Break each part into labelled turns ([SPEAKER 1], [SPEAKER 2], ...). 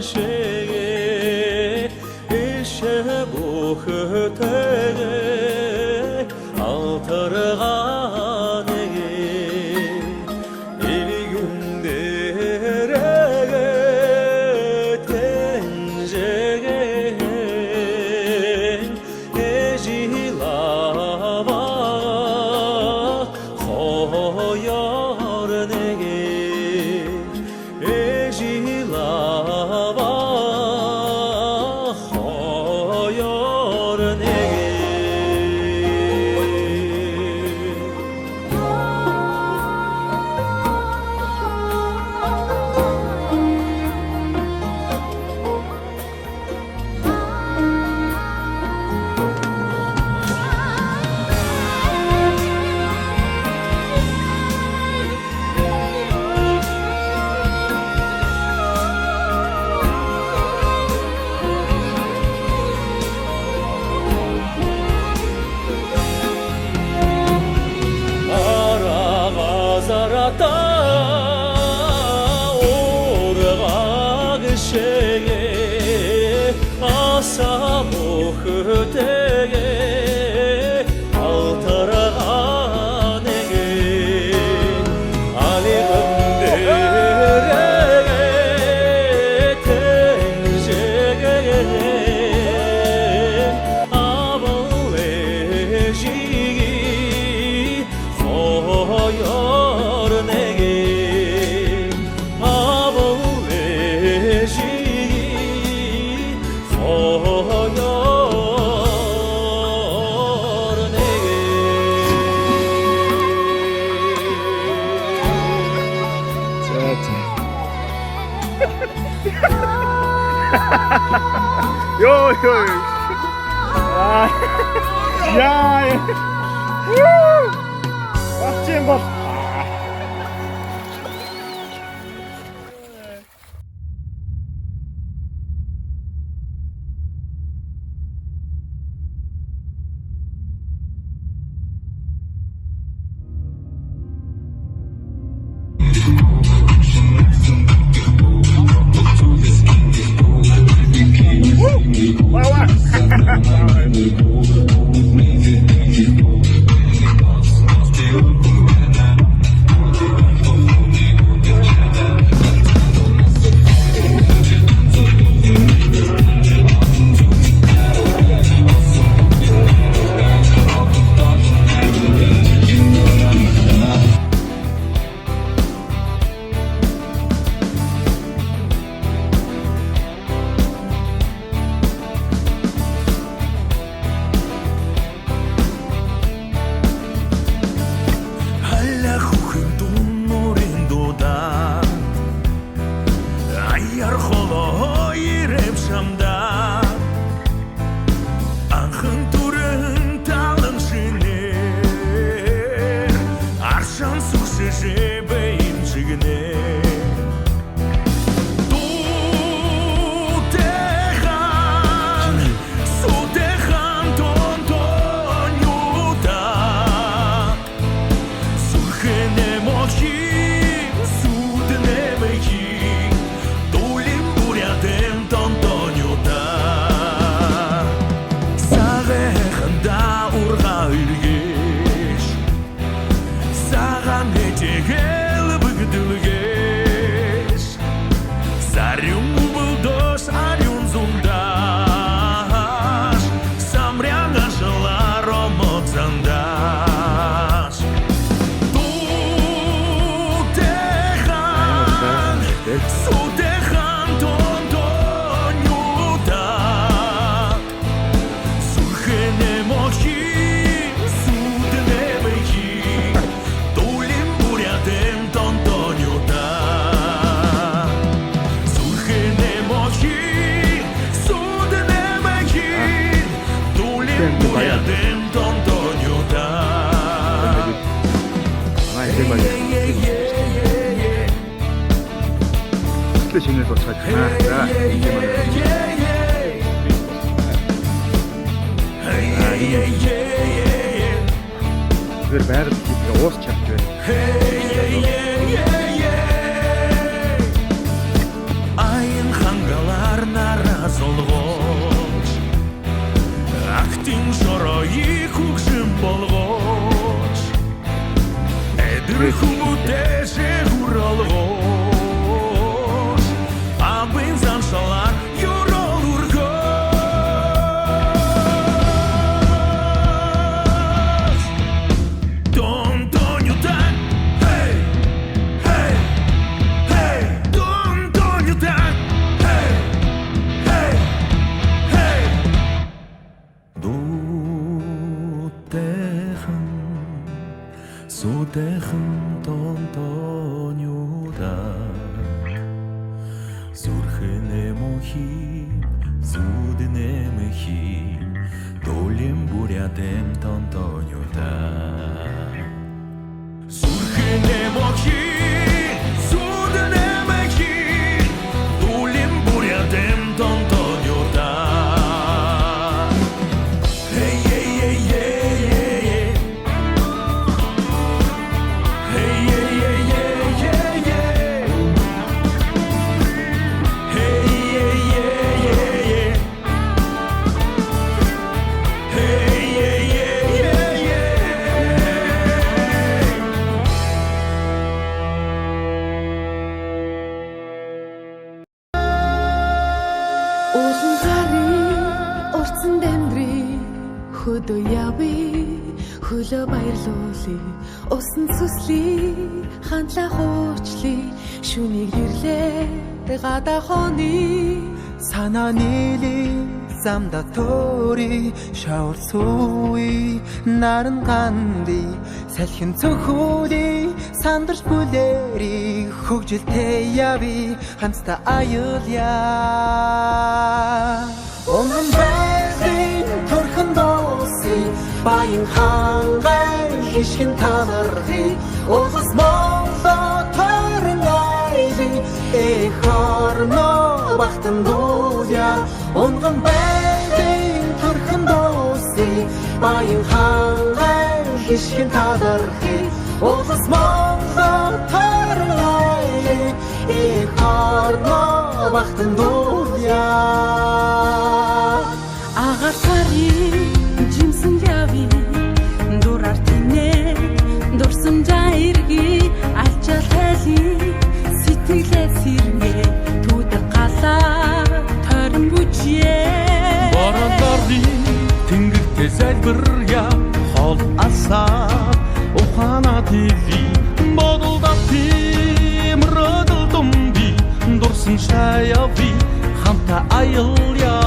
[SPEAKER 1] şeye işe bu hüteye altırgan el gündere tenceğen ecilava koyar nege ecilava koyar nege Zarata orga şeye asa bu hüteye altırgan Ali gındere tenceğen abul ejiği koyar nege abul ejiği koyar nege
[SPEAKER 2] Yo yo. Ya. Bakayım bak. 신에서 잘 지나가라 이걸 бәрі типа осы чапты айын ханға
[SPEAKER 1] зүднэмхи долим бурядем тонтонюта сүрхэнэмхи зүднэмхи долим бурядем тонтонюта
[SPEAKER 3] Улан сарын уртсан дамдрын хөдөө явъя хөлөө баярлуулъя усан цуслий хандлах уучлий шүнийг ирлээ гадаа хооны
[SPEAKER 4] санаа нийлий замда төри шавар сууи наран ганди салхин цохоли сандарч бүлэри хөгжилтэй яви хамста аюуля Онгон байрын төрхөн дооси баян хангай хишгэн танархи Улас моло төрөн айли эхорно бахтан дууля Онгон байрын төрхөн дооси баян хангай хишгэн танархи Улас моло төрөн айли эхорно бахтан дууля
[SPEAKER 3] Агаар сарын жимсэн яви дураар тинэ дурсам жаирги альчал хайли сэтгэлээ сэрнэ түдэг галаа торин бүжээ
[SPEAKER 1] Баралларын тэнгэртэй залбиря хол асаа ухаана тиви бодолдат тиймрөдөл думби дурсан шаяви хамта аялья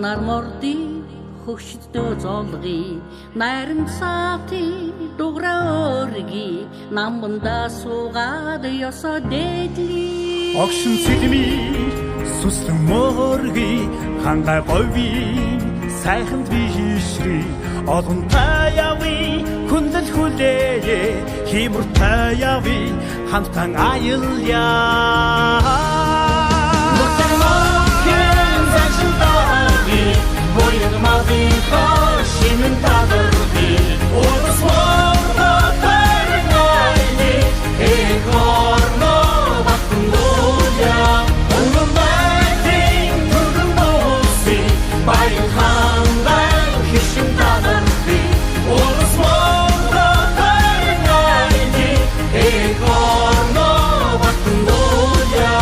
[SPEAKER 5] Нар морди хөгшдөө золги найран сати дугра өрги намбанда суугаад ёсо дээдли
[SPEAKER 1] Огшин сэлми сүслэн морги хангай гови сайханд би хишри олон таяви хүндэл хүлээ химэр таяви хамтан аялья Boyun mavi koşimin tadırdı Ulus morda tarnaydi Ekorno baktın dolya Onun verdin turgun bolsi Bayın handan kişim tadırdı Ulus morda tarnaydi Ekorno baktın dolya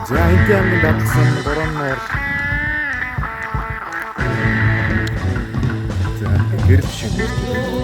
[SPEAKER 2] За энд яамны дадлсан 3 нуур. За гэрэл шиг.